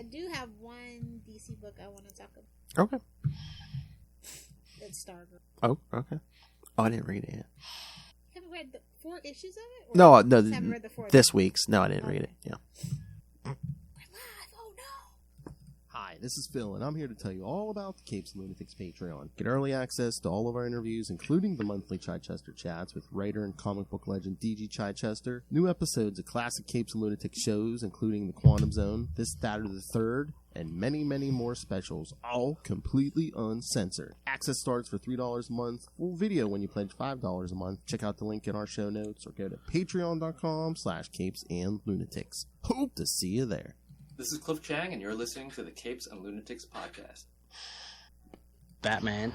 I do have one DC book I want to talk about. Okay. It's Stagirl. Oh, okay. Oh, I didn't read it yet. You haven't read the 4 issues of it? No, haven't read the 4 this week's. No, I didn't read it. Yeah. We're live. Oh, no. Hi, this is Phil, and I'm here to tell you all about the Capes and Lunatics Patreon. Get early access to all of our interviews, including the monthly Chichester chats with writer and comic book legend D.G. Chichester, new episodes of classic Capes and Lunatics shows, including The Quantum Zone, This, That, or the Third, and many, many more specials, all completely uncensored. Access starts for $3 a month, full video when you pledge $5 a month. Check out the link in our show notes or go to patreon.com/CapesandLunatics. Hope to see you there. This is Cliff Chang, and you're listening to the Capes and Lunatics podcast. Batman,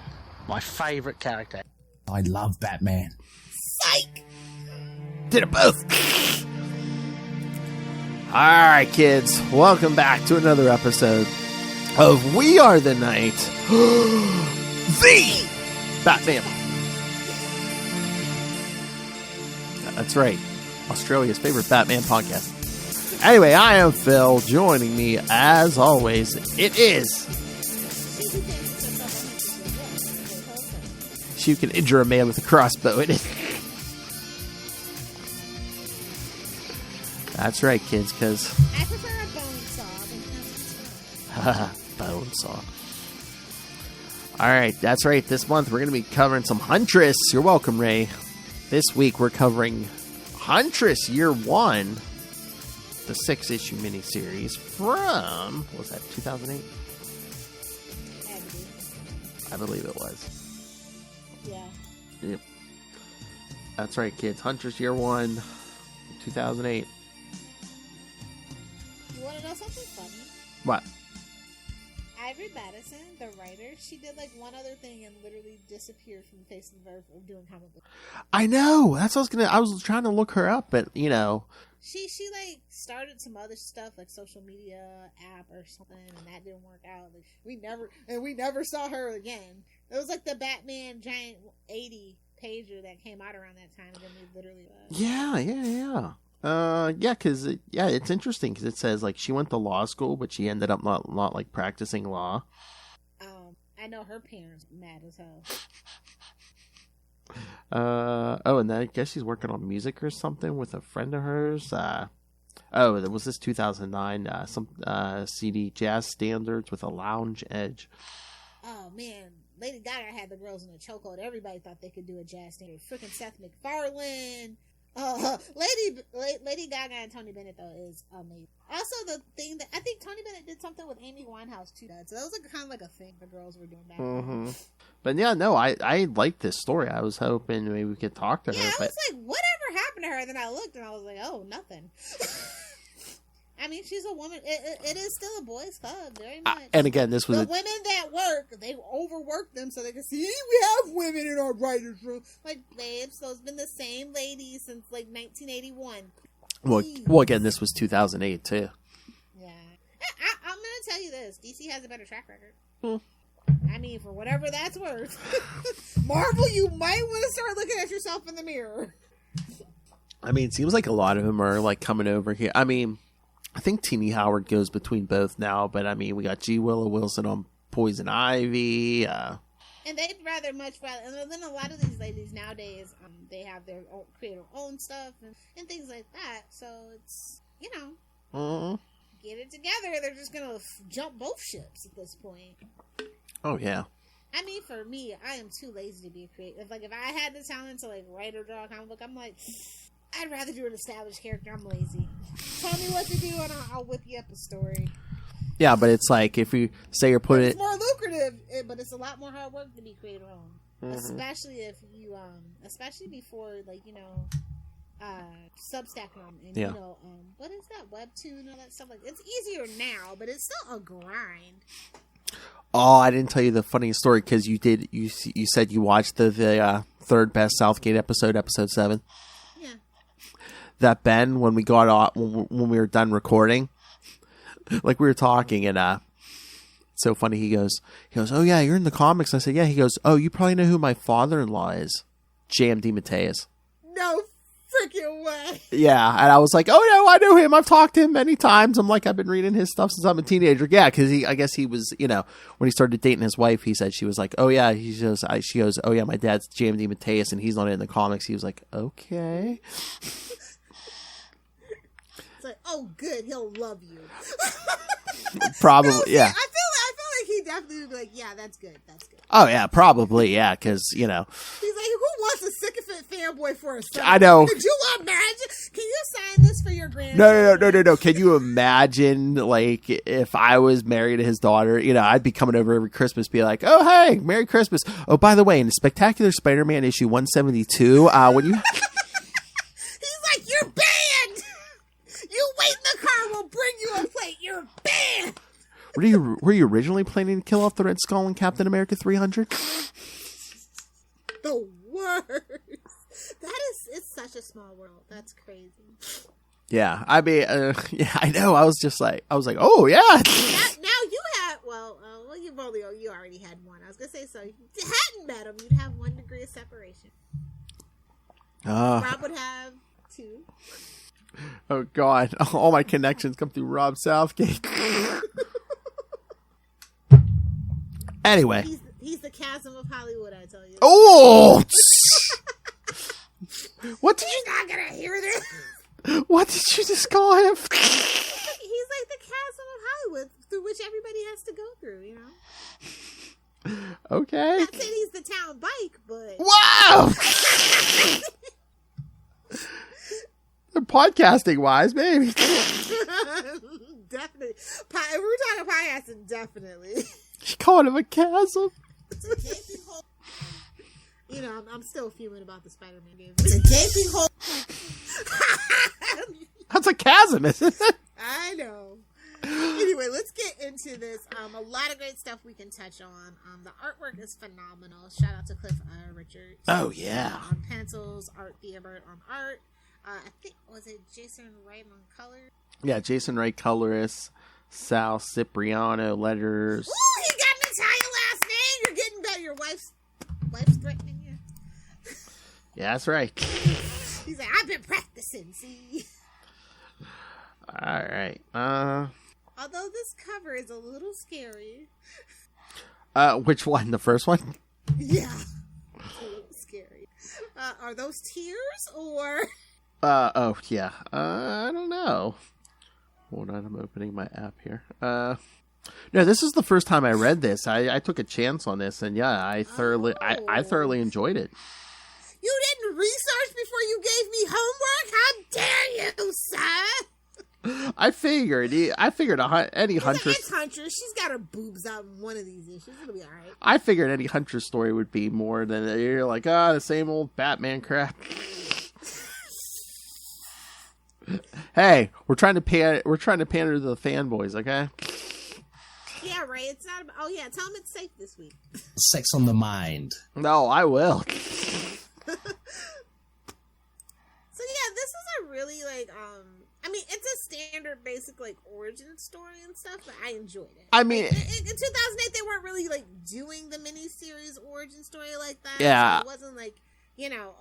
my favorite character. I love Batman. Psych! Did it both. All right, kids. Welcome back to another episode of We Are the Night, the Batman. That's right. Australia's favorite Batman podcast. Anyway, I am Phil. Joining me, as always, it is... She can injure a man with a crossbow. That's right, kids, because... I prefer a bone saw. Bone saw. Alright, that's right. This month we're going to be covering some Huntress. You're welcome, Ray. This week we're covering Huntress Year 1, the 6-issue miniseries from... What was that, 2008? I believe it was. Yeah. Yep. That's right, kids. Huntress Year 1, 2008. You want to know something funny? What? Ivory Madison, the writer, she did like one other thing and literally disappeared from the face of the earth of doing comic books. I know. That's what I was trying to look her up, but you know. She like started some other stuff like social media app or something, and that didn't work out. Like we never saw her again. It was like the Batman giant 80 pager that came out around that time, and then we literally. Yeah. Because it's interesting because it says like she went to law school, but she ended up not like practicing law. I know her parents were mad as hell. And then I guess she's working on music or something with a friend of hers. That was this 2009. Some CD jazz standards with a lounge edge. Oh man, Lady Gaga had the girls in a chokehold. Everybody thought they could do a jazz standard. Freaking Seth MacFarlane. Lady Gaga and Tony Bennett though is amazing. Also, the thing that I think Tony Bennett did something with Amy Winehouse too. So that was like kind of like a thing the girls were doing back then. But yeah, no, I liked this story. I was hoping maybe we could talk to her. Yeah, I was like, whatever happened to her? And then I looked and I was like, oh, nothing. I mean, she's a woman. It is still a boys' club, very much. And again, this was the women that work. They overwork them so they can see we have women in our writers' room. Like, babe, so it's been the same lady since like 1981. Well, again, this was 2008 too. Yeah, I'm gonna tell you this: DC has a better track record. I mean, for whatever that's worth, Marvel, you might want to start looking at yourself in the mirror. I mean, it seems like a lot of them are like coming over here. I mean. I think Teenie Howard goes between both now, but I mean, we got G. Willow Wilson on Poison Ivy. And they'd much rather, and then a lot of these ladies nowadays, they have their own, create their own stuff and things like that. So it's, get it together. They're just going to jump both ships at this point. Oh, yeah. I mean, for me, I am too lazy to be a creative. Like, if I had the talent to, like, write or draw a comic book, I'm like... I'd rather do an established character. I'm lazy. Tell me what to do and I'll whip you up a story. Yeah, but it's like if you say you're putting it's more lucrative, but it's a lot more hard work to be creator owned. Especially if you, especially before, like, Substack and, what is that? Webtoon and all that stuff. Like, it's easier now, but it's still a grind. Oh, I didn't tell you the funny story because you said you watched the third best Southgate episode 7. That Ben, when we got off, when we were done recording, like we were talking, and it's so funny. He goes, "Oh yeah, you're in the comics." I said, "Yeah." He goes, "Oh, you probably know who my father-in-law is, J.M. DeMatteis." No freaking way. Yeah, and I was like, oh no, I know him. I've talked to him many times. I'm like, I've been reading his stuff since I'm a teenager. Yeah, because I guess he was, when he started dating his wife, he said, she was like, oh yeah, she goes, oh yeah, my dad's JMD Mateus, and he's not in the comics. He was like, okay. It's like, oh good, he'll love you. Probably, no, yeah. I feel like he definitely would be like, yeah, that's good. Oh yeah, probably, yeah, because He's like, who wants a sycophant fanboy for a son? I know. Could you imagine? Can you sign this for your grandchildren? No. Can you imagine, like, if I was married to his daughter, I'd be coming over every Christmas, be like, oh, hey, Merry Christmas. Oh, by the way, in the Spectacular Spider-Man issue 172, when you... He's like, you're banned! You wait in the car, we'll bring you a plate. You're banned! Were you originally planning to kill off the Red Skull in Captain America 300? The worst. It's such a small world. That's crazy. Yeah, I mean, yeah, I know. I was like, oh yeah. Now you have, you already had one. I was gonna say, so if you hadn't met him, you'd have 1 degree of separation. Rob would have 2. Oh God, all my connections come through Rob Southgate. Anyway, he's the chasm of Hollywood. I tell you. Oh. What did He's not gonna hear this. What did you just call him? He's like the chasm of Hollywood through which everybody has to go through, Okay. Not saying he's the town bike, but wow. Podcasting wise, maybe. Definitely. If we're talking podcasting, definitely. She called him a chasm. I'm still fuming about the Spider-Man game. It's a gaping hole. That's a chasm, isn't it? I know. Anyway, let's get into this. A lot of great stuff we can touch on. The artwork is phenomenal. Shout out to Cliff Richards. Oh, yeah. On pencils, Art Theobert on art. I think, was it Jason Wright on color? Yeah, Jason Wright colorist. Sal Cipriano letters. Ooh, he got an Italian last name. You're getting better. Your wife's threatening you. Yeah, that's right. He's like, I've been practicing, see? Alright. Although this cover is a little scary. Which one? The first one? Yeah. It's a little scary. Are those tears or... oh, yeah. I don't know. Hold on, I'm opening my app here. No, this is the first time I read this. I took a chance on this, and yeah, I thoroughly enjoyed it. You didn't research before you gave me homework? How dare you, son? I figured any Huntress... It's Huntress. She's got her boobs out in one of these issues. It'll be all right. I figured any Huntress story would be more than you're like, the same old Batman crap. Hey, we're trying to pander to the fanboys, okay? Yeah, right. It's not. Oh yeah, tell them it's safe this week. Sex on the mind. No, I will. So yeah, this is a really I mean, it's a standard, basic origin story and stuff, but I enjoyed it. I mean, in 2008, they weren't really doing the miniseries origin story like that. Yeah, so it wasn't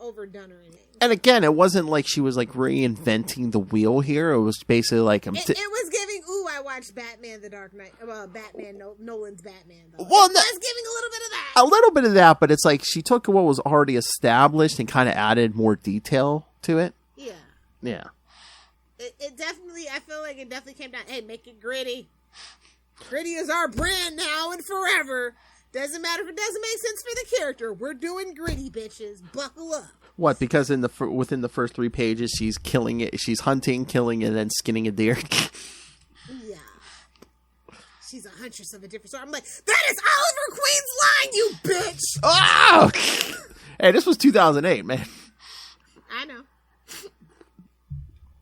overdone or anything. And again, it wasn't like she was reinventing the wheel here. It was basically like it was giving. Ooh, I watched Batman: The Dark Knight. Nolan's Batman. Though. Well, it was giving a little bit of that. A little bit of that, but it's like she took what was already established and kind of added more detail to it. Yeah. Yeah. It definitely. I feel like it definitely came down. Hey, make it gritty. Gritty is our brand now and forever. Doesn't matter if it doesn't make sense for the character. We're doing gritty, bitches. Buckle up. What? Because within the first 3 pages, she's killing it. She's hunting, killing, and then skinning a deer. Yeah. She's a huntress of a different sort. I'm like, that is Oliver Queen's line, you bitch. Oh! Hey, this was 2008, man. I know.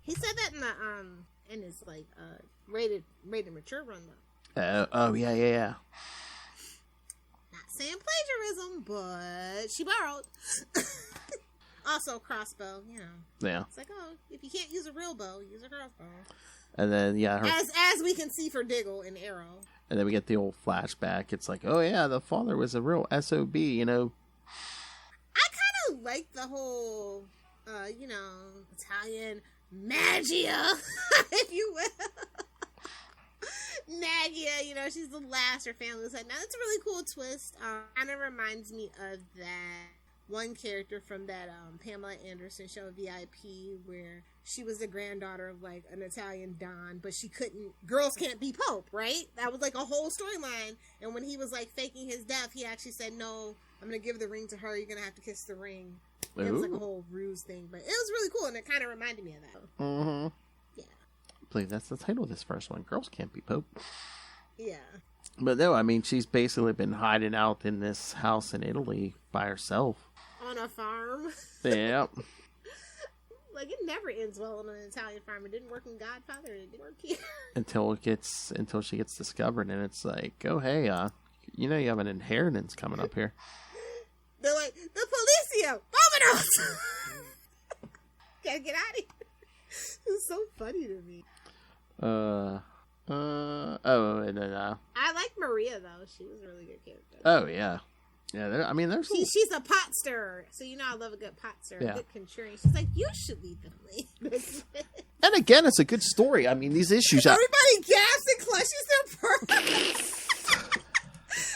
He said that in his rated mature run though. Oh yeah. Not saying plagiarism, but she borrowed. Also, crossbow, Yeah. It's like, oh, if you can't use a real bow, use a crossbow. And then as we can see for Diggle and Arrow. And then we get the old flashback. It's like, oh yeah, the father was a real SOB, I kind of like the whole Italian magia, if you will. Nagia, she's the last her family was like. Now that's a really cool twist. Kind of reminds me of that one character from that Pamela Anderson show, VIP, where she was the granddaughter of like an Italian Don, but girls can't be Pope, right? That was like a whole storyline. And when he was like faking his death, he actually said, "No, I'm gonna give the ring to her. You're gonna have to kiss the ring." It was like a whole ruse thing, but it was really cool, and it kind of reminded me of that. Mm-hmm. Yeah. I believe that's the title of this first one. Girls Can't Be Pope. Yeah. But no, I mean, she's basically been hiding out in this house in Italy by herself. On a farm. Yeah. Like, it never ends well on an Italian farm. It didn't work in Godfather, and it didn't work here. Until she gets discovered, and it's like, oh, hey, you have an inheritance coming up here. They're like, the Policia! Vámonos! Gotta get out of here. It's so funny to me. And then, I like Maria, though. She was a really good character. Oh, yeah. Yeah, there's... She's a pot stirrer. So, I love a good pot stirrer. Yeah. A good contrarian. She's like, you should lead the family. And again, it's a good story. I mean, these issues... Everybody gasps and clutches their pearls.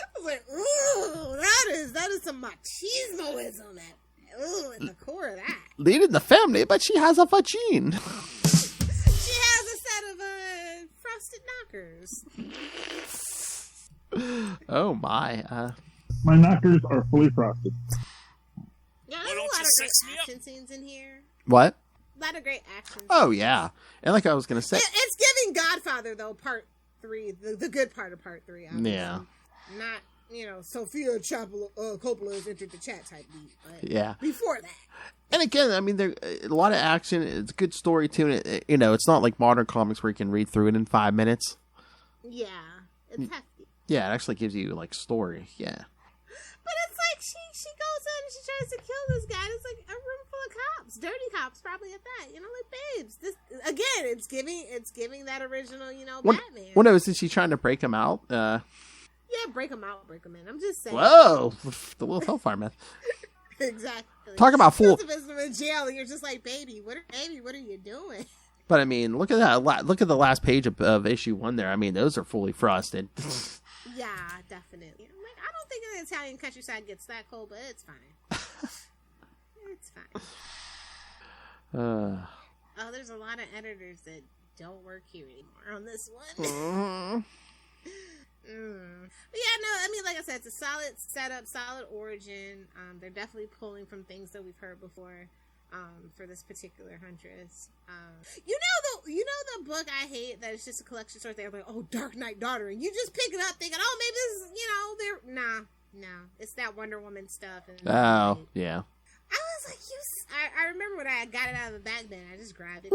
I was like, ooh, that is some machismoism at the core of that. Leading the family, but she has a vagine. She has a set of frosted knockers. Oh my! My knockers are fully frosted. Yeah, there's a lot of great action scenes in here. What? A lot of great action scenes. Oh yeah, and like I was gonna say, it's giving Godfather though, Part 3, the good part of Part 3. Obviously. Yeah. Not Sophia Coppola has entered the chat type beat. But yeah. Before that. And again, I mean, there's a lot of action. It's a good story too. And it's not like modern comics where you can read through it in 5 minutes. Yeah, it's hefty. Yeah, it actually gives you like story. Yeah. But it's like she goes in and she tries to kill this guy. And it's like a room full of cops, dirty cops, probably at that. Like babes. This again, it's giving that original, Batman. What was she trying to break him out? Yeah, break him out, break him in. I'm just saying. Whoa, the little hellfire myth. Exactly. Talk about fool. You're supposed to be in jail, and you're just like, baby, what are you doing? But I mean, look at that. Look at the last page of issue 1 there. I mean, those are fully frosted. Yeah, definitely. I'm like, I don't think the Italian countryside gets that cold, but it's fine. It's fine. Oh, there's a lot of editors that don't work here anymore on this one. But yeah, no, I mean, like I said, it's a solid setup, solid origin. They're definitely pulling from things that we've heard before for this particular Huntress. The book I hate that it's just a collection story. They're like, oh, Dark Knight Daughter, and you just pick it up thinking, oh, maybe this is, no, it's that Wonder Woman stuff. And yeah. I was like, I remember when I got it out of the bag bin, I just grabbed it.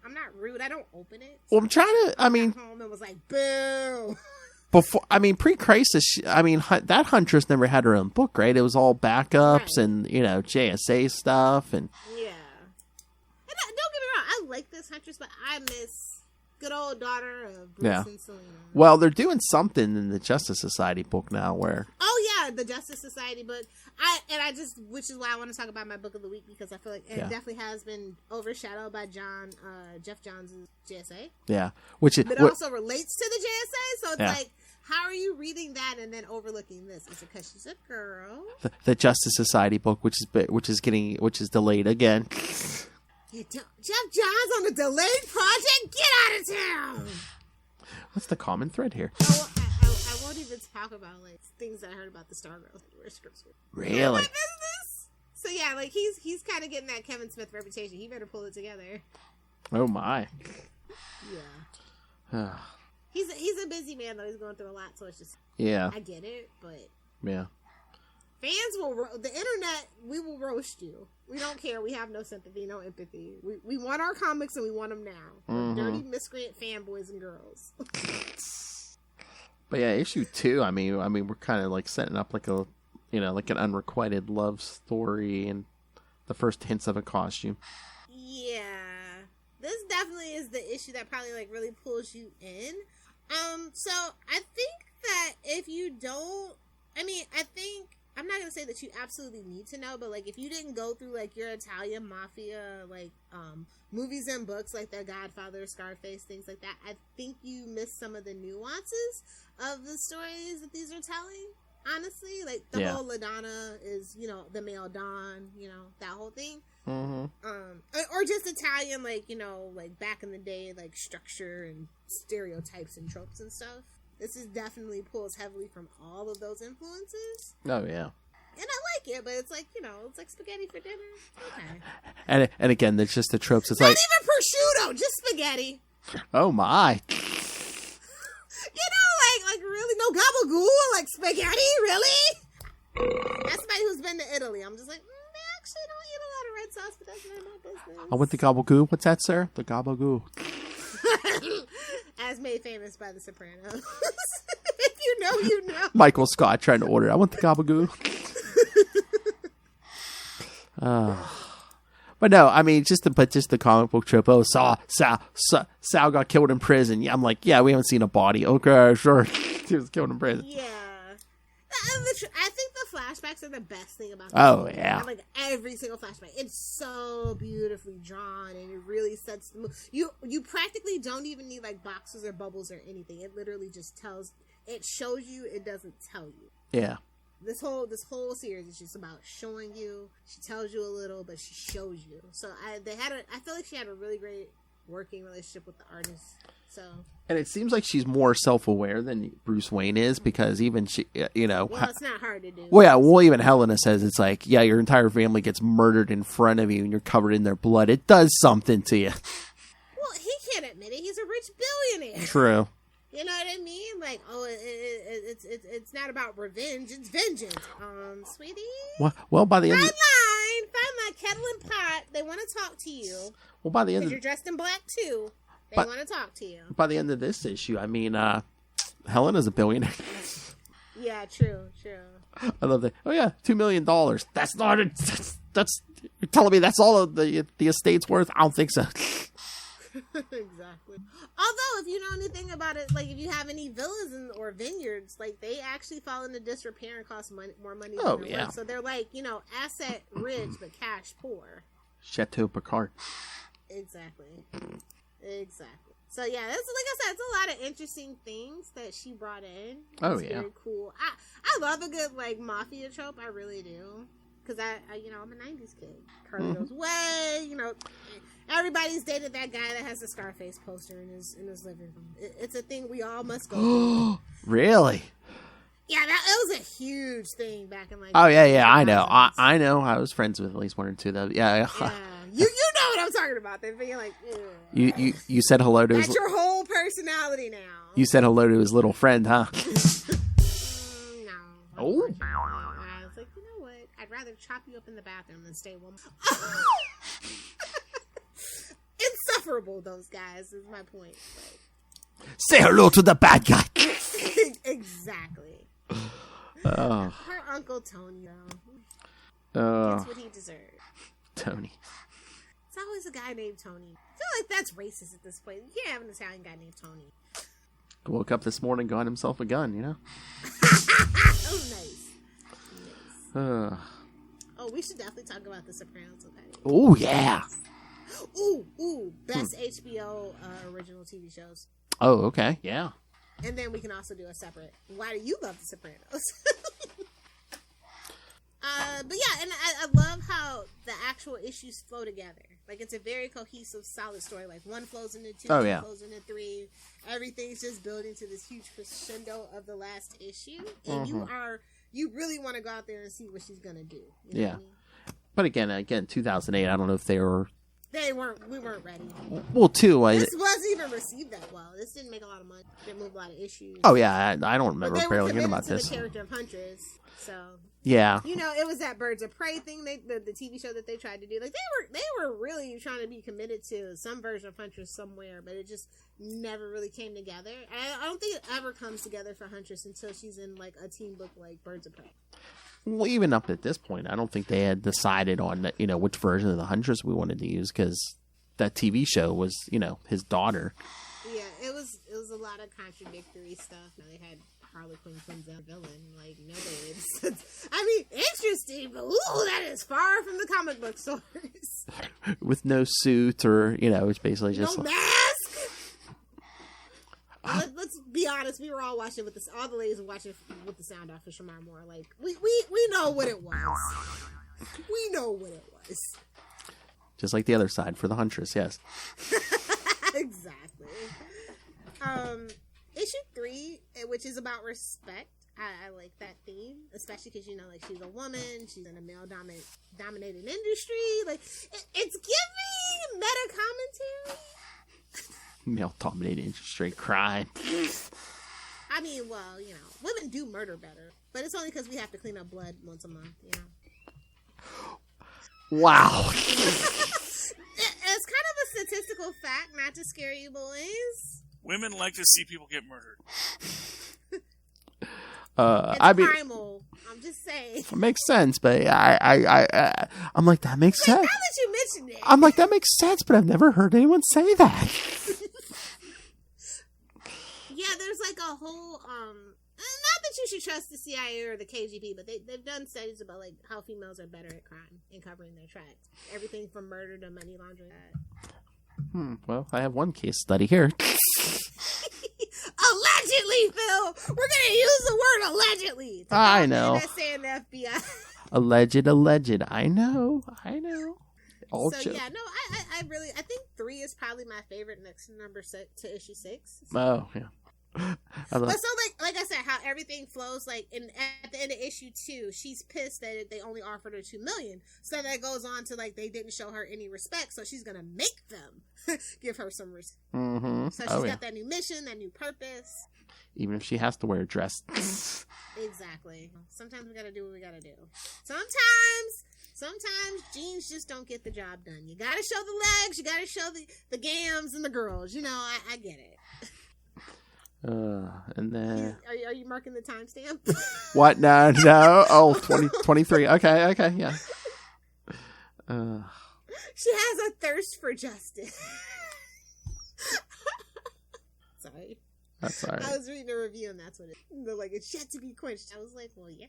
I'm not rude. I don't open it. Well, I'm trying to. I mean, home and was like, boo. Before, I mean, pre-crisis, that Huntress never had her own book, right? It was all backups and JSA stuff and. Yeah. And don't get me wrong, I like this Huntress, but I miss good old daughter of Bruce and Selena. Well, they're doing something in the Justice Society book now, where. Oh yeah, the Justice Society book. Which is why I want to talk about my book of the week, because I feel like it definitely has been overshadowed by Jeff Johns' JSA. Yeah, but also relates to the JSA, so it's like, how are you reading that and then overlooking this? Is it because she's a girl? The Justice Society book, which is delayed again. Jeff Johns on a delayed project. Get out of town. What's the common thread here? I won't even talk about like things that I heard about the Stargirl. Really? So yeah, like he's kind of getting that Kevin Smith reputation. He better pull it together. Oh my. Yeah. He's a busy man though. He's going through a lot, so it's just I get it, but fans will the internet. We will roast you. We don't care. We have no sympathy, no empathy. We want our comics and we want them now. Mm-hmm. Dirty miscreant fanboys and girls. But yeah, issue 2. I mean, we're kind of like setting up like a, like an unrequited love story and the first hints of a costume. Yeah, this definitely is the issue that probably like really pulls you in. So I think that if you don't, I think I'm not gonna say that you absolutely need to know, but like if you didn't go through like your Italian mafia like movies and books like The Godfather, Scarface, things like that, I think you missed some of the nuances of the stories that these are telling. Honestly, like the whole LaDonna is, you know, the male Don, you know, that whole thing. Mm-hmm. Or just Italian, like, you know, like back in the day, like structure and stereotypes and tropes and stuff. This is definitely pulls heavily from all of those influences. Oh yeah. And I like it, but it's like, you know, it's like spaghetti for dinner. Okay. And again, it's just the tropes. It's not like even prosciutto, just spaghetti. Oh my. You know, like really no gabagool, like spaghetti, really? That's somebody who's been to Italy. I'm just like, they actually don't eat a lot of red sauce, but that's none of my business. I went to gabagoo. What's that, sir? The gabagoo. As made famous by The Sopranos. If you know, you know. Michael Scott trying to order. I want the gabagoo. But no, I mean, just the comic book trope. Oh, Sal got killed in prison. Yeah, I'm like, yeah, we haven't seen a body. Okay, sure. He was killed in prison. Yeah. I think the flashbacks are the best thing about movie. Yeah. Like every single flashback. It's so beautifully drawn and it really sets the mood. You practically don't even need like boxes or bubbles or anything. It literally just it shows you, it doesn't tell you. Yeah. This whole series is just about showing you. She tells you a little, but she shows you. So I feel like she had a really great working relationship with the artist. So. And it seems like she's more self-aware than Bruce Wayne is, because even she, you know. Well, it's not hard to do. Well, yeah. Well, even Helena says it's like, yeah, your entire family gets murdered in front of you, and you're covered in their blood. It does something to you. Well, he can't admit it. He's a rich billionaire. True. You know what I mean? Like, oh, it's not about revenge; it's vengeance. Sweetie. Well, by the end. Fine line, kettle and pot. They want to talk to you. Well, by the end, you're dressed in black too. They want to talk to you. By the end of this issue, I mean, Helena's a billionaire. Yeah, true. I love that. Oh yeah, $2 million. That's not it. That's you're telling me that's all of the estate's worth? I don't think so. Exactly. Although, if you know anything about it, like if you have any villas or vineyards, like they actually fall into disrepair and cost more money. Oh than yeah. Worth. So they're like, you know, asset rich but cash poor. Chateau Picard. Exactly. So yeah, that's like I said, it's a lot of interesting things that she brought in. It's very cool. I love a good like mafia trope. I really do. Because I you know, I'm a 90s kid. Carlito's Way, you know, everybody's dated that guy that has the Scarface poster in his living room. It's a thing we all must go through. Really? Yeah, it was a huge thing back in like. Oh yeah, I know. I know. I was friends with at least one or two of them. Yeah. You know what I'm talking about. They're being like. Ugh. You said hello to. That's your whole personality now. You said hello to his little friend, huh? No. Oh. I was like, you know what? I'd rather chop you up in the bathroom than stay with them. Insufferable, those guys, is my point. But... Say hello to the bad guy. Exactly. Oh. Her Uncle Tony, though. That's what he deserved. Tony. It's always a guy named Tony. I feel like that's racist at this point. You can't have an Italian guy named Tony. Woke up this morning, got himself a gun, you know? Oh, nice. Oh, we should definitely talk about The Sopranos, okay? Oh, yeah. Ooh. Best HBO original TV shows. Oh, okay. Yeah. And then we can also do a separate, why do you love The Sopranos? But yeah, and I love how the actual issues flow together. Like, it's a very cohesive, solid story. Like, one flows into two, one flows into three. Everything's just building to this huge crescendo of the last issue. And you really want to go out there and see what she's going to do. You know what I mean? But again, 2008, I don't know if we weren't ready. Well, too. This wasn't even received that well. This didn't make a lot of money. Didn't move a lot of issues. Oh, yeah. I don't remember barely hearing about this. The character of Huntress, so... Yeah. You know, it was that Birds of Prey thing, the TV show that they tried to do. Like, they were really trying to be committed to some version of Huntress somewhere, but it just never really came together. I don't think it ever comes together for Huntress until she's in, like, a team book like Birds of Prey. Well, even up at this point, I don't think they had decided on, you know, which version of the Huntress we wanted to use, because that TV show was, you know, his daughter. Yeah, it it was a lot of contradictory stuff. They had Harley Quinn comes out villain, like no way. I mean, interesting, but ooh, that is far from the comic book stories. With no suit, or it's basically just no mask. Let's be honest. We were all watching with this. All the ladies were watching with the sound off for Shamar Moore. Like we know what it was. We know what it was. Just like the other side for the Huntress, yes. Exactly. Issue 3, which is about respect. I like that theme, especially because like she's a woman, she's in a male dominated industry. Like it's giving meta commentary. Male dominated industry crime. I mean, well, women do murder better, but it's only because we have to clean up blood once a month. Wow. It's kind of a statistical fact, not to scare you boys. Women like to see people get murdered. It's primal. I'm just saying. It makes sense, but I'm like, that makes sense. Now that you mentioned it, I'm like, that makes sense, but I've never heard anyone say that. Yeah, there's like a whole not that you should trust the CIA or the KGB, but they've done studies about like how females are better at crime and covering their tracks. Everything from murder to money laundering. Well, I have one case study here. Allegedly, Phil. We're gonna use the word allegedly. I know. That's saying the FBI. Alleged. I know. All so joke. yeah, no, I think 3 is probably my favorite next to number 6 to issue 6. Oh yeah. But so like I said, how everything flows, like at the end of issue 2, she's pissed that they only offered her $2 million. So that goes on to like they didn't show her any respect, so she's gonna make them give her some respect. Mm-hmm. So she's got that new mission, that new purpose. Even if she has to wear a dress. Exactly. Sometimes we gotta do what we gotta do. Sometimes jeans just don't get the job done. You gotta show the legs, you gotta show the gams and the girls. I get it. And then Are you marking the timestamp? What? No. Oh, 23. Okay, yeah. She has a thirst for justice. Sorry. That's all right. I was reading a review and that's what they're like, it's yet to be quenched. I was like, well, yeah.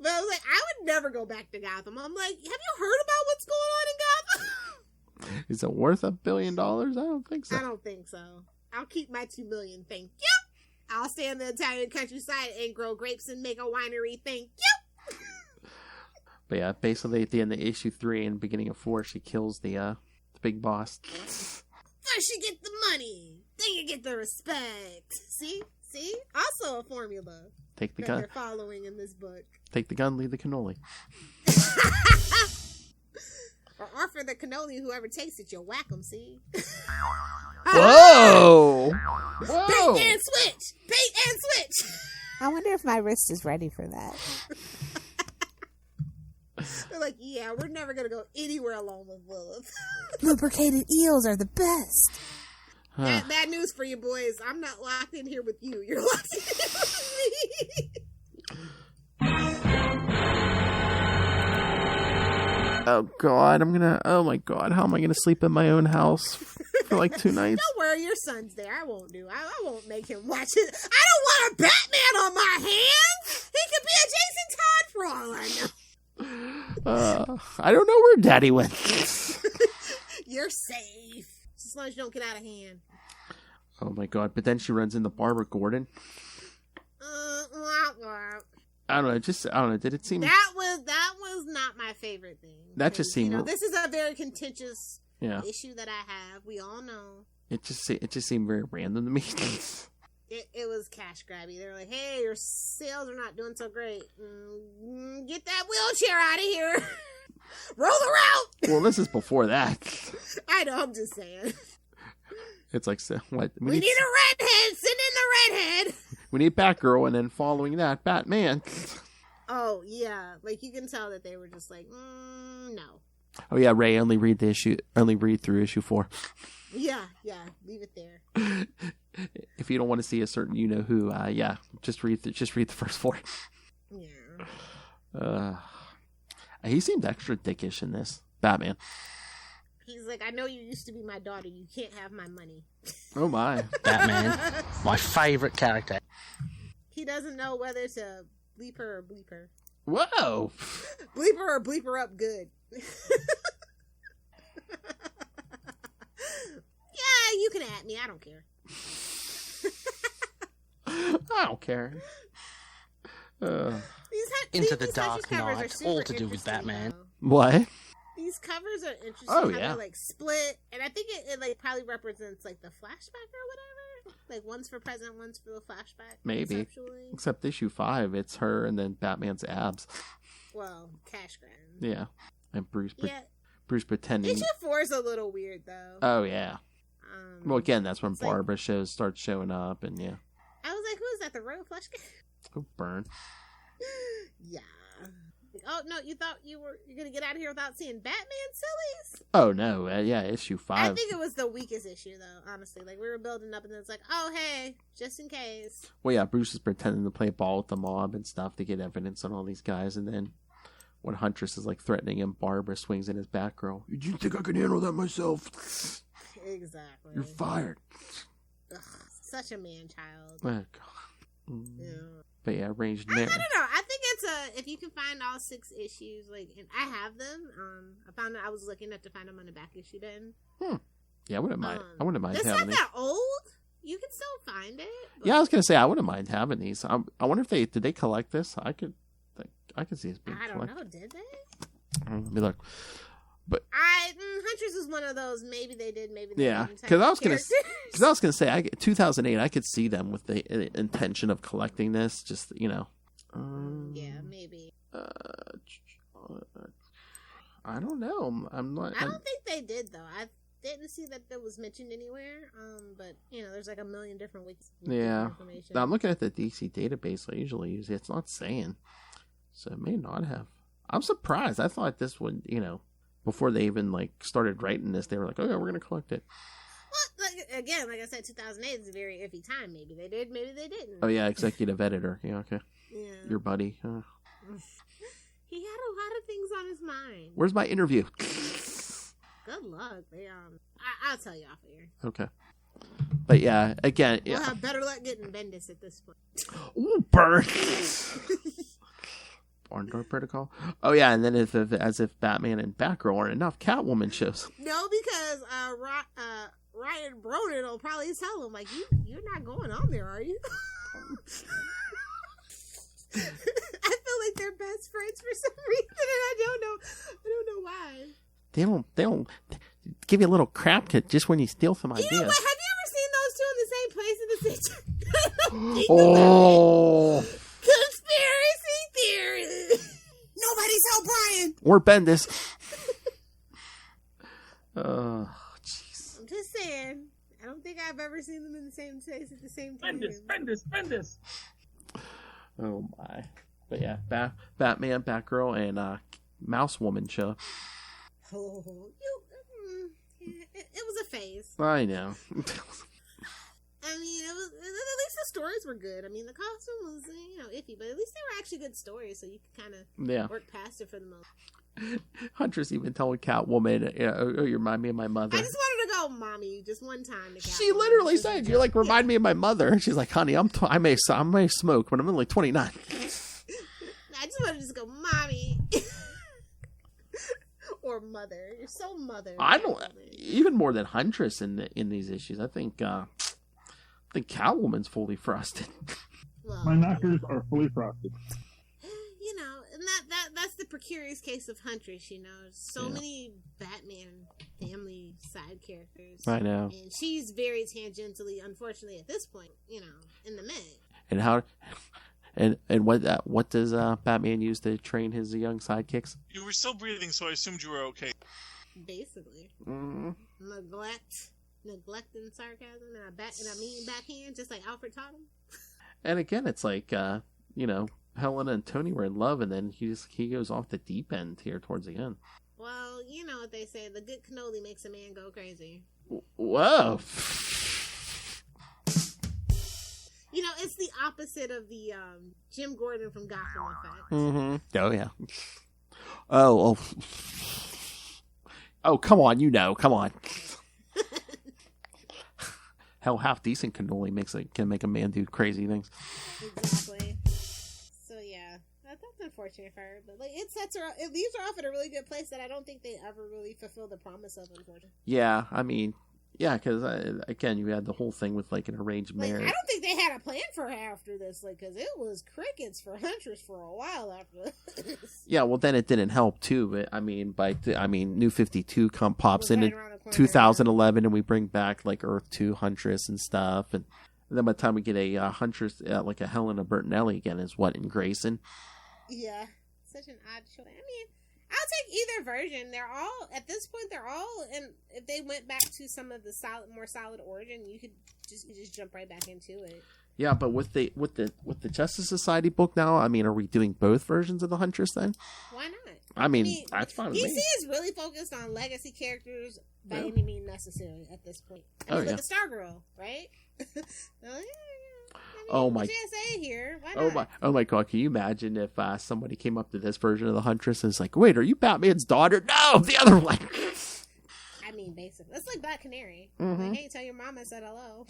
But I was like, I would never go back to Gotham. I'm like, have you heard about what's going on in Gotham? Is it worth $1 billion? I don't think so. I don't think so. I'll keep my $2 million. Thank you. I'll stay in the Italian countryside and grow grapes and make a winery. Thank you. But yeah, basically at the end of issue 3 and beginning of 4, she kills the big boss. First you get the money, then you get the respect. See? Also a formula. Take the gun. They're following in this book. Take the gun, leave the cannoli. Or offer the cannoli, whoever takes it, you'll whack them, see? Whoa! Bait and switch! I wonder if my wrist is ready for that. They're like, yeah, we're never going to go anywhere alone with Lilith. Lubricated eels are the best. Bad news for you boys. I'm not locked in here with you. You're locked in here with me. Oh God, oh my God, how am I gonna sleep in my own house for like 2 nights? Don't worry, your son's there. I won't do. I won't make him watch it. I don't want a Batman on my hands. He could be a Jason Todd for all I know. I don't know where Daddy went. You're safe. As long as you don't get out of hand. Oh my God, but then she runs into Barbara Gordon. I don't know. Did it seem that was not my favorite thing? That just seemed. This is a very contentious issue that I have. We all know. It just seemed very random to me. It was cash grabby. They're like, "Hey, your sales are not doing so great. Get that wheelchair out of here. Roll the route." Well, this is before that. I know. I'm just saying. It's like, what? We need a redhead. Send in the redhead. We need Batgirl, and then following that, Batman. Oh yeah, like you can tell that they were just like, no. Oh yeah, Ray, only read through issue 4. Yeah, leave it there. If you don't want to see a certain who, just read the first 4. Yeah. He seemed extra dickish in this Batman. He's like, I know you used to be my daughter. You can't have my money. Oh, my. Batman, my favorite character. He doesn't know whether to bleep her or bleep her. Whoa. Bleep her or bleep her up good. Yeah, you can at me. I don't care. I don't care. Into the Dark Knight, all to do with Batman. Though. What? These covers are interesting. Oh, how yeah. They're, like, split. And I think it like probably represents, like, the flashback or whatever. Like, one's for present, one's for the flashback. Maybe. Except issue 5, it's her and then Batman's abs. Well, cash grab. Yeah. And Bruce Yeah. Bruce pretending. Issue 4 is a little weird, though. Oh, yeah. Well, again, that's when it's like- Barbara starts showing up, and yeah. I was like, who is that? The Royal Flush Gang? Oh, burn. Yeah. Like, oh, no, you thought you're going to get out of here without seeing Batman, sillies? Oh, no. Yeah, issue 5. I think it was the weakest issue, though, honestly. Like, we were building up, and then it's like, oh, hey, just in case. Well, yeah, Bruce is pretending to play ball with the mob and stuff to get evidence on all these guys, and then when Huntress is, like, threatening him, Barbara swings in his Batgirl. Do you think I can handle that myself? Exactly. You're fired. Ugh, such a man-child. Oh, God. Yeah. But yeah, arranged I marriage. don't know. I think it's if you can find all 6 issues, like, and I have them. I found that I was looking up to find them on the back issue bin. Yeah, I wouldn't mind. I wouldn't mind It's having not these. that old. You can still find it. But... Yeah, I was gonna say I wouldn't mind having these. I wonder if did they collect this? I could see this being I don't collected. know. Did they? Let me look. But Huntress is one of those. Maybe they did. Maybe they yeah, didn't. because I was gonna say 2008. I could see them with the intention of collecting this. Just yeah, maybe. I don't know. I'm not. I don't think they did though. I didn't see that was mentioned anywhere. But there's like a million different wikis. Yeah, information. now, I'm looking at the DC database I usually use. It's not saying, so it may not have. I'm surprised. I thought this would, before they even started writing this, they were like, "Oh yeah, we're gonna collect it." Well, like I said, 2008 is a very iffy time. Maybe they did. Maybe they didn't. Oh yeah, executive editor. Yeah, okay. Yeah. Your buddy. He had a lot of things on his mind. Where's my interview? Good luck. I'll tell you off air. Okay. But yeah, again, We'll have better luck getting Bendis at this point. Ooh, burn. Barn Door Protocol. Oh yeah, and then as if Batman and Batgirl aren't enough, Catwoman shows. No, because Ryan Broden will probably tell him you're not going on there, are you? I feel like they're best friends for some reason, and I don't know why. They don't give you a little crap kit just when you steal some ideas. You know what? Have you ever seen those two in the same place at the same time? Oh. Conspiracy theory. Nobody tell Brian. Or Bendis. Oh, jeez. I'm just saying. I don't think I've ever seen them in the same place at the same time. Bendis. Oh my. But yeah, Batman, Batgirl, and Mouse Woman show. Oh, it was a phase. I know. I mean, it was, at least the stories were good. I mean, the costume was, iffy, but at least they were actually good stories, so you could kind of work past it for the most. Huntress even told Catwoman, "Oh, you remind me of my mother." I just wanted to go, "Mommy," just one time. To she literally said, "You remind me of my mother." She's like, "Honey, I may smoke, but I'm only 29." I just wanted to just go, "Mommy," or "Mother." You're so mother. I don't even more than Huntress in these issues. I think Catwoman's fully frosted. Well, my knockers are fully frosted. And that's the precarious case of Huntress. So many Batman family side characters. I know, and she's very tangentially, unfortunately, at this point, in the mix. And how, and what does Batman use to train his young sidekicks? You were still breathing, so I assumed you were okay. Basically, neglect and sarcasm, and I mean backhand, just like Alfred taught him. And again, it's like Helena and Tony were in love, and then he goes off the deep end here towards the end. Well, you know what they say: the good cannoli makes a man go crazy. Whoa. It's the opposite of the Jim Gordon from Gotham effect. Mm-hmm. Oh yeah. Oh, come on, come on. Hell, half decent cannoli can make a man do crazy things. Exactly. So yeah, that's unfortunate for her. But like, it leaves her off at a really good place that I don't think they ever really fulfill the promise of. Unfortunately. Yeah, I mean, yeah, because again, you had the whole thing with like an arranged marriage. I don't think they had a plan for her after this, because it was crickets for Huntress for a while after this. Yeah, well, then it didn't help too. But New 52 pops in 2011, and we bring back like Earth 2 Huntress and stuff, and then by the time we get a Huntress, like a Helena Bertinelli again, is what in Grayson. Yeah, such an odd choice. I mean, I'll take either version. At this point, and if they went back to some of the more solid origin, you could just jump right back into it. Yeah, but with the Justice Society book now, I mean, are we doing both versions of the Huntress then? Why not? I mean that's fine with DC me. is really focused on legacy characters by any means necessary at this point. Look at Stargirl, right? Oh my! JSA here. Why not? Oh my God! Can you imagine if somebody came up to this version of the Huntress and is like, "Wait, are you Batman's daughter?" No, the other one. I mean, basically, that's like Black Canary. Mm-hmm. Like, hey, tell your mom I said hello.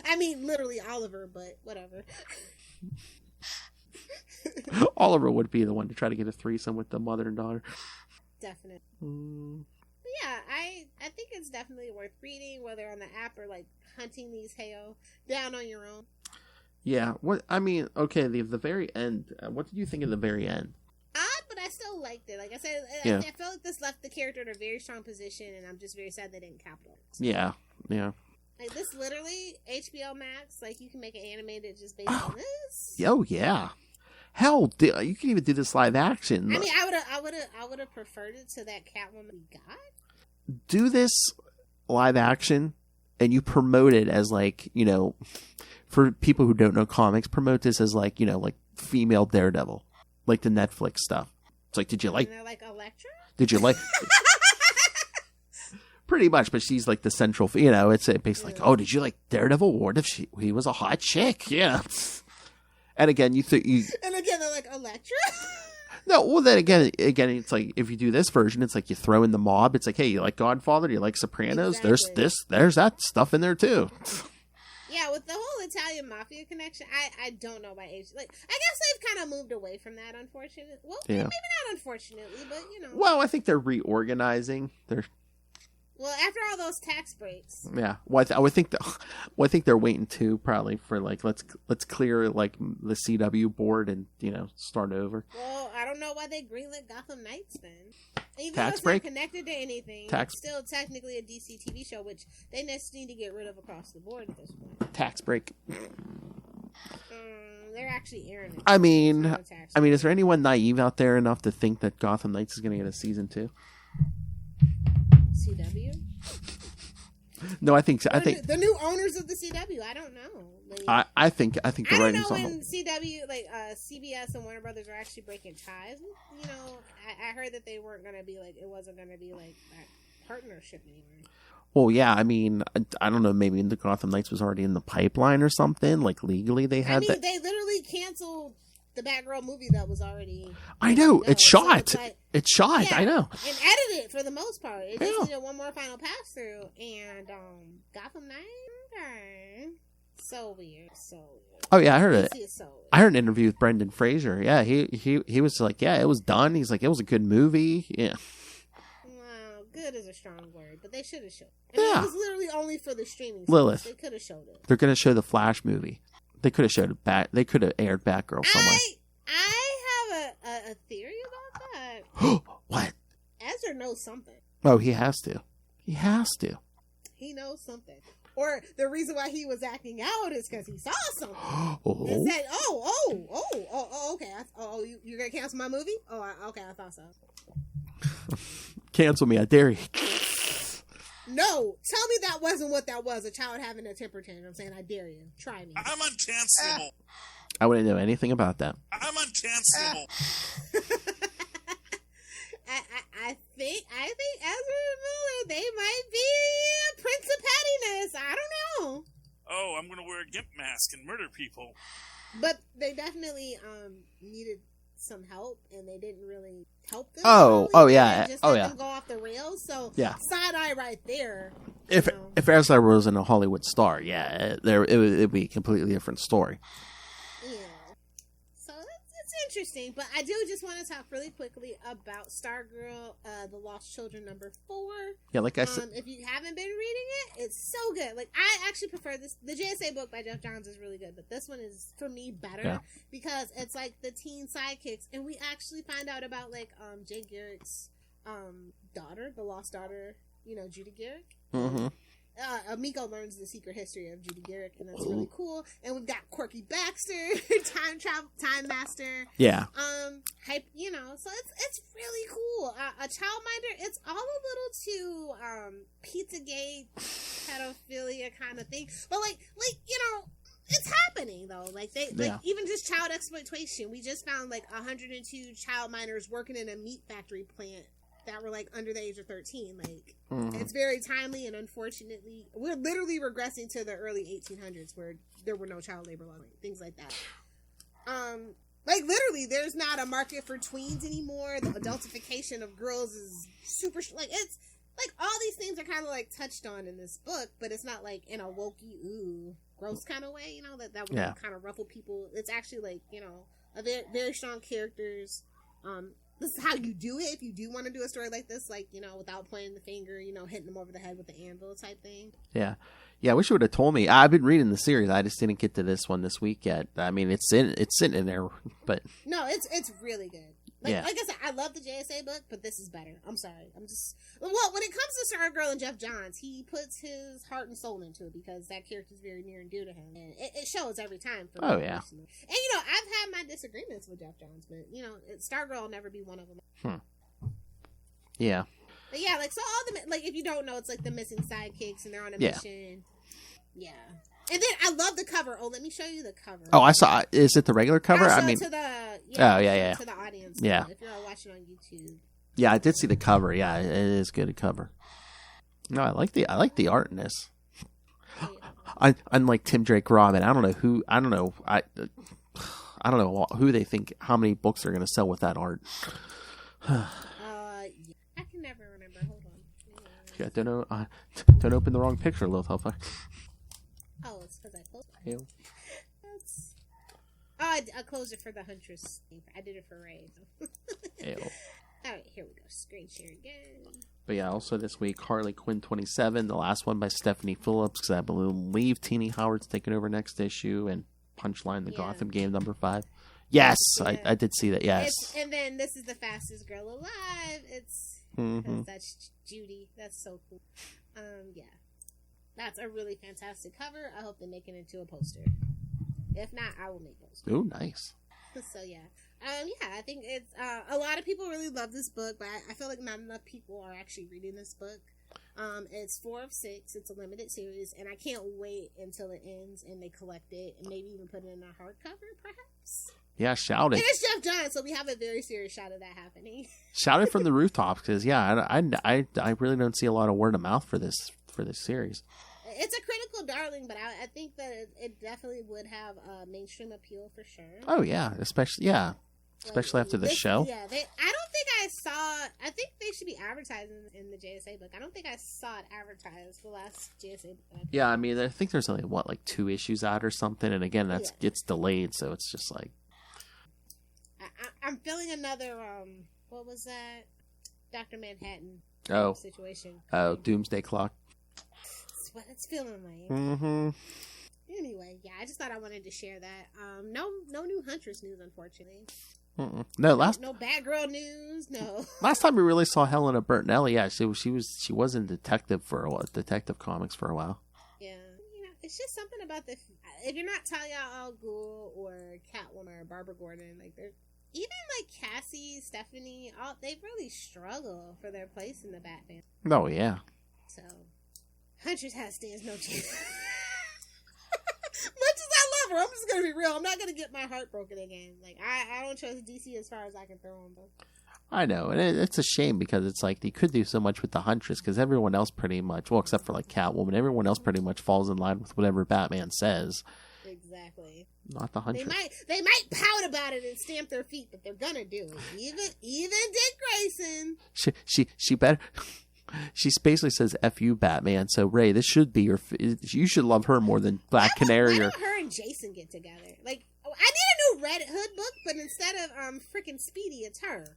I mean, literally Oliver, but whatever. Oliver would be the one to try to get a threesome with the mother and daughter. Definitely. Yeah, I think it's definitely worth reading, whether on the app or like hunting these down on your own. Yeah, the very end. What did you think of the very end? Odd, but I still liked it. Like I said, yeah. I felt like this left the character in a very strong position, and I'm just very sad they didn't capitalize. Yeah. Like this, literally HBO Max. Like you can make an animated just based on this. Oh yeah. Hell, you can even do this live action. I mean, I would have preferred it to that Catwoman we got. Do this live action, and you promote it as like, for people who don't know comics, promote this as like, like female Daredevil, like the Netflix stuff. It's like, did you like? And they're like Elektra. Did you like? Pretty much, but she's like the central. It's basically like, oh, did you like Daredevil? What if he was a hot chick? Yeah. And again, And again, they're like Elektra. No, well then again, it's like if you do this version, it's like you throw in the mob. It's like, hey, you like Godfather? Do you like Sopranos? Exactly. There's that stuff in there too. Yeah, with the whole Italian mafia connection, I don't know by age. Like, I guess they've kind of moved away from that, unfortunately. Well, maybe not unfortunately, but Well, I think they're reorganizing. Well, after all those tax breaks. Yeah. Well, I would think they're waiting too, probably for like let's clear like the CW board and start over. Well, I don't know why they greenlit Gotham Knights then. Even tax though break? it's not connected to anything, it's still technically a DC TV show, which they just need to get rid of across the board at this point. Tax break. They're actually airing it. I mean, is there anyone naive out there enough to think that Gotham Knights is going to get a season 2? CW? No, I think the new owners of the CW. I don't know. Like, I think the writing's on. I don't know when CW, like CBS and Warner Brothers are actually breaking ties. I heard that they weren't going to be like, it wasn't going to be like that partnership anymore. Well, yeah, I mean, I don't know. Maybe the Gotham Knights was already in the pipeline or something. Like legally, they had. They literally canceled the Batgirl movie that was already. I know it's shot. So it's shot. Yeah, I know. And edited for the most part. It just needed one more final pass through, and Gotham Knights. Okay. So weird. Oh yeah, I heard it. So I heard an interview with Brendan Fraser. Yeah, he was like, yeah, it was done. He's like, it was a good movie. Yeah. Wow, good is a strong word, but they should have showed. Yeah. It was literally only for the streaming. Lilith. They could have showed it. They're gonna show the Flash movie. They could have showed it. They could have aired Batgirl somewhere. I have a theory about that. What? Ezra knows something. Oh, he has to. He He knows something. Or the reason why he was acting out is because he saw something. Oh. And said, okay. You're going to cancel my movie? Okay, I thought so. Cancel me, I dare you. No, tell me that wasn't what that was. A child having a temper tantrum. I'm saying, I dare you. Try me. I'm uncancelable. I wouldn't know anything about that. I'm uncancelable. I think Ezra Miller, they might be Prince of Pettiness. I don't know. Oh, I'm going to wear a gimp mask and murder people. But they definitely needed some help, and they didn't really help them. Just let them go off the rails. So side eye right there. If Ezra wasn't a Hollywood star, it'd be a completely different story. Yeah. So it's interesting, but I do just want to talk really quickly about Stargirl, The Lost Children #4. Yeah, like I said, if you haven't been reading it, it's so good. Like, I actually prefer this. The JSA book by Jeff Johns is really good, but this one is for me better because it's like the teen sidekicks, and we actually find out about like Jay Garrick's daughter, the lost daughter, Judy Garrick. Mm-hmm. Miko learns the secret history of Judy Garrick, and that's really cool. And we've got Quirky Baxter, time master. Yeah. So it's really cool. A childminder, it's all a little too Pizzagate pedophilia kind of thing, but like it's happening though. Like even just child exploitation. We just found like 102 childminders working in a meat factory plant that were like under the age of 13. Like it's very timely, and unfortunately we're literally regressing to the early 1800s where there were no child labor laws, things like that. Like literally there's not a market for tweens anymore. The adultification of girls is super it's like all these things are kind of like touched on in this book, but it's not like in a wokey gross kind of way, that would kind of ruffle people. It's actually like a very, very strong characters. This is how you do it if you do want to do a story like this, like, without pointing the finger, hitting them over the head with the anvil type thing. Yeah. Yeah, I wish you would have told me. I've been reading the series. I just didn't get to this one this week yet. I mean, it's sitting in there, but... No, it's really good. Like I said, I love the JSA book, but this is better. I'm sorry. When it comes to Stargirl and Jeff Johns, he puts his heart and soul into it because that character is very near and dear to him. And it shows every time. And, I've had my disagreements with Jeff Johns, but, Stargirl will never be one of them. Yeah. But yeah, like, so all the, like, if you don't know, it's like the missing sidekicks and they're on a mission. Yeah. And then I love the cover. Oh, let me show you the cover. Oh, I saw. Is it the regular cover? I mean, to the to the audience. Yeah. If you're watching on YouTube. Yeah, I did see the cover. Yeah, it is good a cover. No, I like the art in this. Unlike Tim Drake Robin, I don't know who they think how many books they're going to sell with that art. I can never remember. Hold on. Yeah, don't open the wrong picture, Lilith. Oh, it's because I closed it. I closed it for the Huntress. I did it for Ray. Alright, here we go. Screen share again. But yeah, also this week, Harley Quinn 27, the last one by Stephanie Phillips, because I believe Teenie Howard's taking over next issue, and Punchline, the Gotham game #5. Yes, I did see that, yes. And then this is the fastest girl alive. It's because that's Judy. That's so cool. Yeah. That's a really fantastic cover. I hope they make it into a poster. If not, I will make those. Oh, nice. So, yeah. I think it's... a lot of people really love this book, but I feel like not enough people are actually reading this book. It's 4 of 6. It's a limited series, and I can't wait until it ends and they collect it and maybe even put it in a hardcover, perhaps. Yeah, shout it. And it's Jeff Johns, so we have a very serious shot of that happening. Shout it from the rooftops, because, I really don't see a lot of word of mouth for this series. It's a critical darling, but I think that it definitely would have mainstream appeal for sure. Oh, yeah. Especially after the show. Yeah, I think they should be advertising in the JSA book. I don't think I saw it advertised the last JSA book. Yeah, I mean, I think there's only, 2 issues out or something, and again, gets delayed, so it's just like... I'm feeling another, what was that? Dr. Manhattan situation. Oh, Doomsday Clock. That's what it's feeling like. Mm-hmm. Anyway, yeah, I just thought I wanted to share that. No new Huntress news, unfortunately. No, no Batgirl news. No. Last time we really saw Helena Bertinelli, yeah, she was in Detective Comics for a while. Yeah, it's just something about if you're not Talia al Ghul or Catwoman or Barbara Gordon, like they're even like Cassie, Stephanie, they really struggle for their place in the Batman. Oh yeah. So Huntress stands no chance. Much as I love her, I'm just gonna be real. I'm not gonna get my heart broken again. Like I don't trust DC as far as I can throw them. I know, and it's a shame because it's like they could do so much with the Huntress because everyone else pretty much, well, except for like Catwoman, everyone else pretty much falls in line with whatever Batman says. Exactly. Exactly. Not the Huntress. They might pout about it and stamp their feet, but they're gonna do it. Even Dick Grayson. She better. She basically says "F you, Batman." So Ray, this should be you should love her more than Black Canary. Why don't her and Jason get together? Like, I need a new Red Hood book, but instead of freaking Speedy, it's her.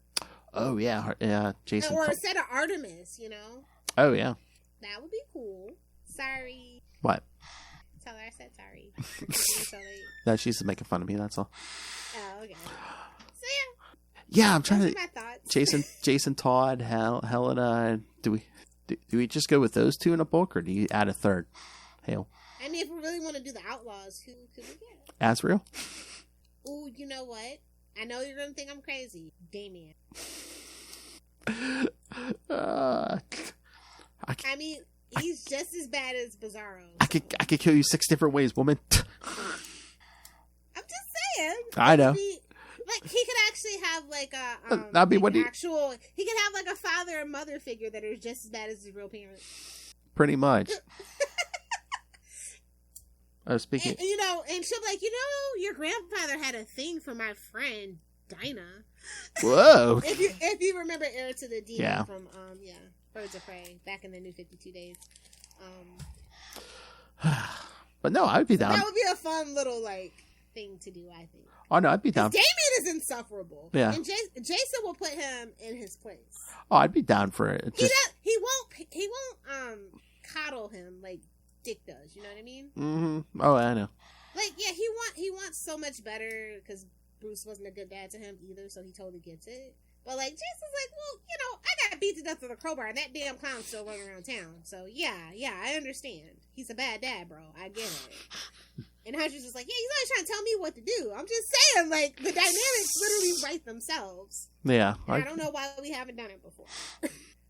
Oh yeah, Jason. Or instead of Artemis, you know. Oh yeah. That would be cool. Sorry. What? Tell her I said sorry. No, she's just making fun of me. That's all. Oh, okay. So yeah, I'm trying to. My thoughts. Jason Todd, Helena. Do we just go with those two in a book, or do you add a third? Hale. I mean, if we really want to do the Outlaws, who could we get? Asriel. Ooh, you know what? I know you're gonna think I'm crazy. Damien. I mean, he's just as bad as Bizarro. I could kill you 6 different ways, woman. I'm just saying. I know. Like, he could actually have like a that'd be like what he could have like a father and mother figure that are just as bad as his real parents. Pretty much. Speaking, and she'll be like, your grandfather had a thing for my friend Dinah. Whoa! if you remember Heir to the Demon from Birds of Prey back in the New 52 Days. But no, I'd be down. That would be a fun little thing to do, I think. Oh no, I'd be down. Damien is insufferable. Yeah, and Jason will put him in his place. Oh, I'd be down for it. He won't coddle him like Dick does. You know what I mean? Mm-hmm. Oh, I know. Like, yeah, he wants so much better because Bruce wasn't a good dad to him either, so he totally gets it. But Jason's like, well, I got beat to death with a crowbar, and that damn clown's still running around town. So yeah, I understand. He's a bad dad, bro. I get it. And Huntress is like, yeah, he's always trying to tell me what to do. I'm just saying, the dynamics literally write themselves. Yeah. I don't know why we haven't done it before.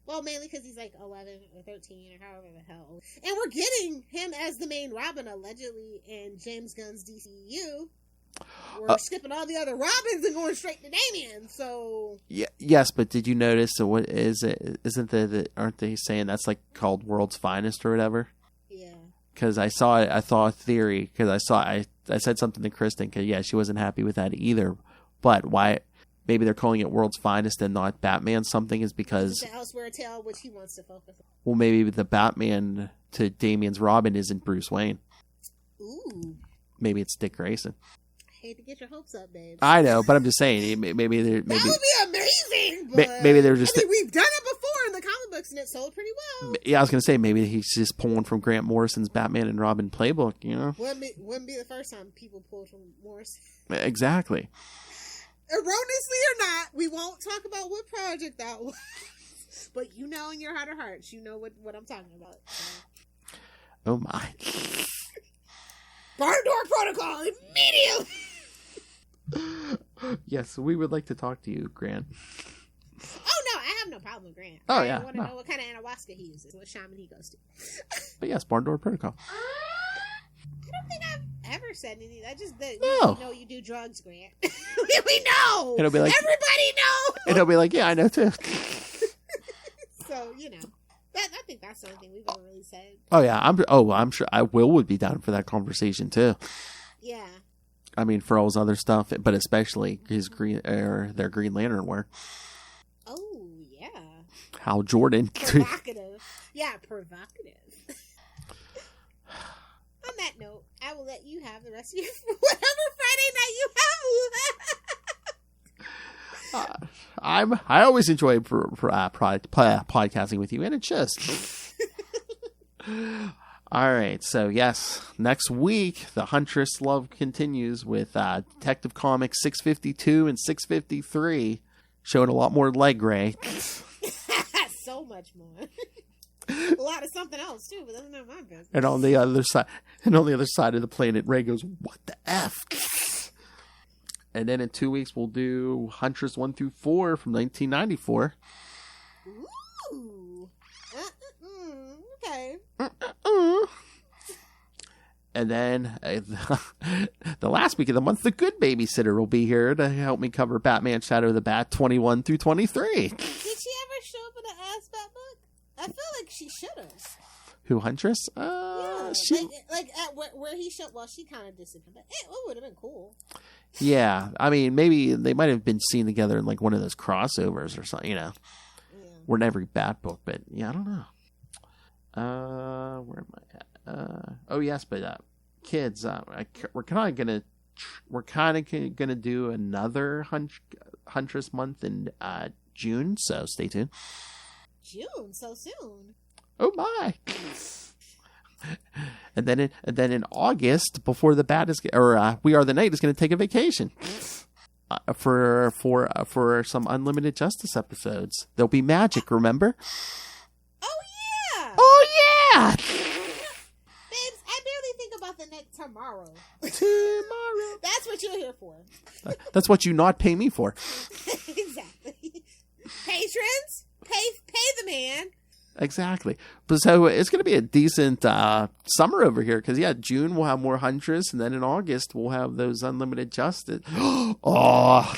Well, mainly because he's 11 or 13 or however the hell. And we're getting him as the main Robin, allegedly, in James Gunn's DCU. We're skipping all the other Robins and going straight to Damien, so... Yeah, yes, but did you notice, what is it? Aren't they saying that's called World's Finest or whatever? Yeah. Because I saw a theory, because I said something to Kristen, because she wasn't happy with that either. But why, maybe they're calling it World's Finest and not Batman something is because... It's the Elsewhere tale, which he wants to focus on. Well, maybe the Batman to Damien's Robin isn't Bruce Wayne. Ooh. Maybe it's Dick Grayson. Hate to get your hopes up, babe. I know, but I'm just saying, maybe they're... That would be amazing, but... Maybe they're just... we've done it before in the comic books, and it sold pretty well. Yeah, I was going to say, maybe he's just pulling from Grant Morrison's Batman and Robin playbook, Wouldn't be the first time people pulled from Morrison. Exactly. Erroneously or not, we won't talk about what project that was. But in your heart of hearts, you know what I'm talking about. So. Oh, my. Barn Door Protocol, immediately! Yes, we would like to talk to you, Grant. Oh no, I have no problem with Grant. Oh, I yeah, want to know what kind of ayahuasca he uses, what shaman he goes to. But yes, Barn Door Protocol. I don't think I've ever said anything. I just No. You know you do drugs, Grant. We know. It'll be like everybody knows. And he'll be like, yeah, I know too. So I think that's the only thing we've ever really said. Oh yeah, I'm sure Will would be down for that conversation too. Yeah. I mean, for all his other stuff, but especially their Green Lantern work. Oh yeah. Hal Jordan. Provocative. Yeah, provocative. On that note, I will let you have the rest of your whatever Friday night you have. I always enjoy podcasting with you, and it's just. All right, so yes, next week the Huntress love continues with Detective Comics 652 and 653, showing a lot more leg Ray. So much more. A lot of something else too, but that's not my business. And on the other side of the planet, Ray goes, "What the f?" And then in 2 weeks we'll do Huntress 1 through 4 from 1994. Ooh. Okay. And then the last week of the month, the Good Babysitter will be here to help me cover Batman Shadow of the Bat 21 through 23. Did she ever show up in an Ass Bat book? I feel like she should have. Who, Huntress? She like at where he showed. Well, she kind of disappeared, but it would have been cool. Yeah, I mean, maybe they might have been seen together in like one of those crossovers or something. You know, or in every Bat book. But yeah, I don't know. Where am I at? Oh yes, but kids, we're kind of gonna do another Huntress month in June. So stay tuned. June, so soon. Oh my! And then in August, before the Bat is We Are the Night is going to take a vacation for some Unlimited Justice episodes. There'll be magic. Remember? Oh yeah! Oh yeah! Babes, I barely think about the next tomorrow. Tomorrow. That's what you're here for. That's what you not pay me for. Exactly. Patrons, pay the man. Exactly. But so it's going to be a decent summer over here because, yeah, June we'll have more Huntress, and then in August we'll have those Unlimited Justice. Oh,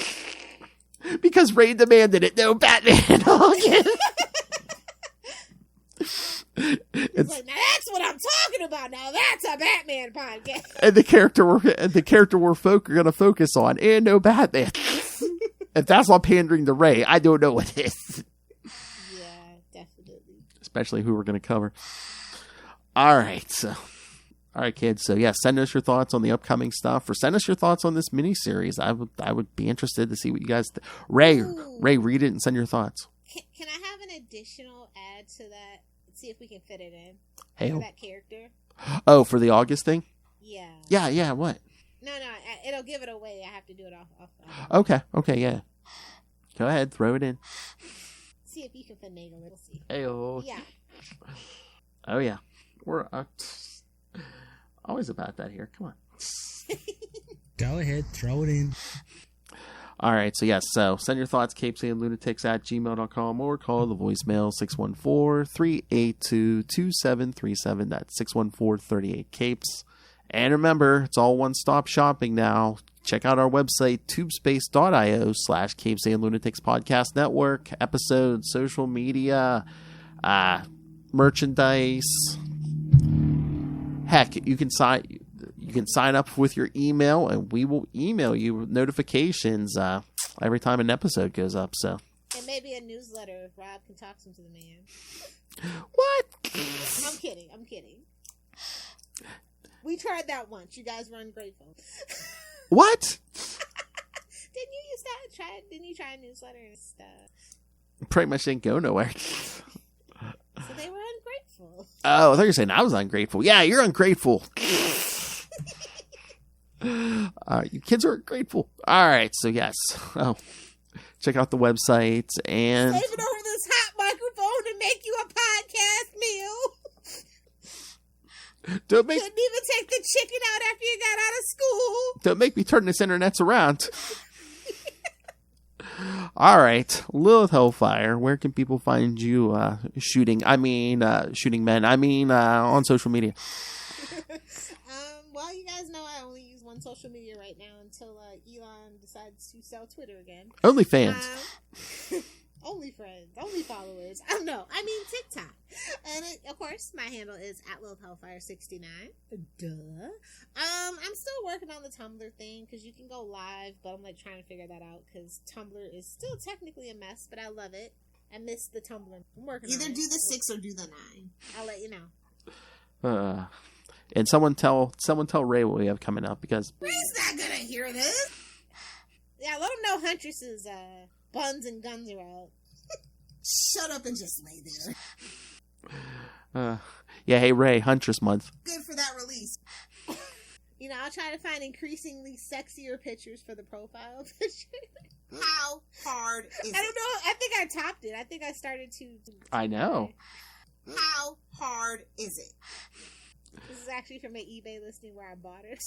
because Ray demanded it. No Batman in August. It's like, now that's what I'm talking about. Now that's a Batman podcast. And the character we're going to focus on, and no Batman. If that's not pandering to Ray, I don't know what is. Especially who we're going to cover. All right, kids. So yeah, send us your thoughts on the upcoming stuff, or send us your thoughts on this miniseries. I would be interested to see what you guys. Ray, read it and send your thoughts. Can I have an additional add to that? Let's see if we can fit it in. Hey, for that character. Oh, for the August thing. Yeah. Yeah. What? No. It'll give it away. I have to do it off. Okay. Yeah. Go ahead, throw it in. See if you can finagle it. We'll see. Hey-oh. Yeah. Oh yeah, we're always about that here. Come on. Go ahead, throw it in. All right, so yes, send your thoughts, CapesandLunatics@gmail.com, or call the voicemail 614-382-2737. That's 614-38-CAPES. And remember, it's all one-stop shopping now. Check out our website, tubespace.io/CapesandLunatics Podcast Network. Episodes, social media, merchandise. Heck, you can sign up with your email, and we will email you notifications every time an episode goes up. So, and maybe a newsletter if Rob can talk some to the man. What? I'm kidding. We tried that once. You guys were ungrateful. What? Didn't you try a newsletter and stuff? Pretty much didn't go nowhere. So they were ungrateful. Oh, I thought you were saying I was ungrateful. Yeah, you're ungrateful. You kids are ungrateful. All right, so yes. Oh, check out the website and saving over this hot microphone to make you a podcast meal. Couldn't even take the chicken out after you got out of school. Don't make me turn this internet's around. All right, Lilith Hellfire, where can people find you shooting men? On social media. Well, you guys know I only use one social media right now until Elon decides to sell Twitter again. Only fans. Only friends, only followers. I don't know. I mean, TikTok. And of course, my handle is @LilithHellfire69. Duh. I'm still working on the Tumblr thing because you can go live, but I'm like trying to figure that out because Tumblr is still technically a mess, but I love it. I miss the Tumblr. I'm working on it. Either do the 6 or do the 9. I'll let you know. And someone tell Ray what we have coming up because Ray's not gonna hear this. Yeah, let him know Huntress's buns and guns are out. Shut up and just lay there. Yeah, hey Ray, Huntress month. Good for that release. I'll try to find increasingly sexier pictures for the profile picture. How hard is it? I don't know. I think I topped it. I think I started to. I know. How hard is it? This is actually from my eBay listing where I bought it.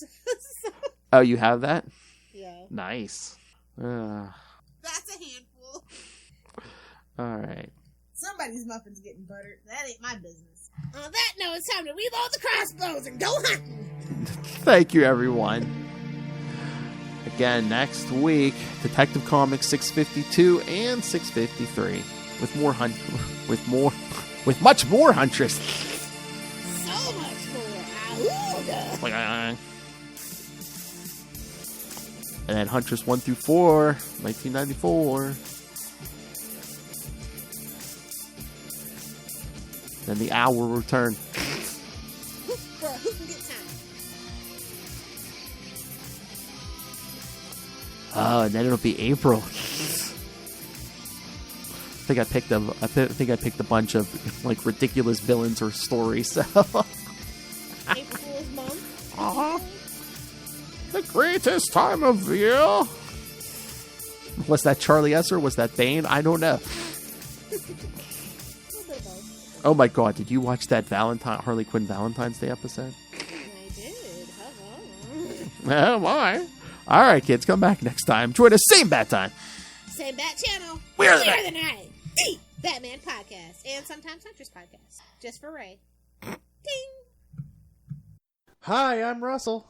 Oh, you have that? Yeah. Nice. That's a handful. All right. Somebody's muffin's getting buttered. That ain't my business. On that note, it's time to reload the crossbows and go hunting. Thank you, everyone. Again, next week, Detective Comics 652 and 653 with much more Huntress. And then Huntress 1 through 4, 1994. Then the owl will return. Bro, who can get time? Oh, and then it'll be April. I think I picked a bunch of like ridiculous villains or stories. So. April Fool's month. The greatest time of the year. Was that Charlie S or was that Bane? I don't know. Oh my God! Did you watch that Harley Quinn Valentine's Day episode? I did. Oh my! All right, kids, come back next time. Join us same bat time, same bat channel. We're the night. The Batman podcast and sometimes Huntress podcast, just for Ray. Ding. Hi, I'm Russell,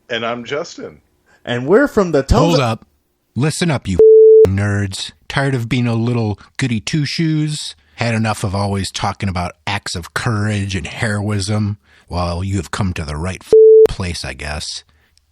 and I'm Justin, and we're from the. Hold up! Listen up, you nerds! Tired of being a little goody two shoes? Had enough of always talking about acts of courage and heroism? Well, you have come to the right place, I guess.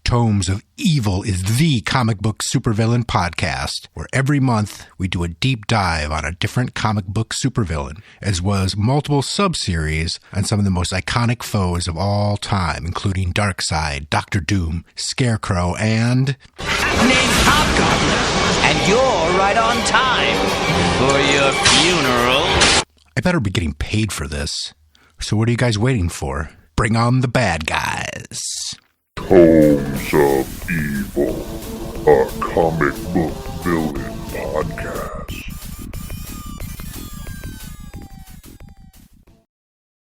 Tomes of Evil is the comic book supervillain podcast, where every month we do a deep dive on a different comic book supervillain, as well as multiple sub-series on some of the most iconic foes of all time, including Darkseid, Doctor Doom, Scarecrow, and... Name's Hobgoblin, and you're right on time for your funeral. I better be getting paid for this. So what are you guys waiting for? Bring on the bad guys. Tomes of Evil, a comic book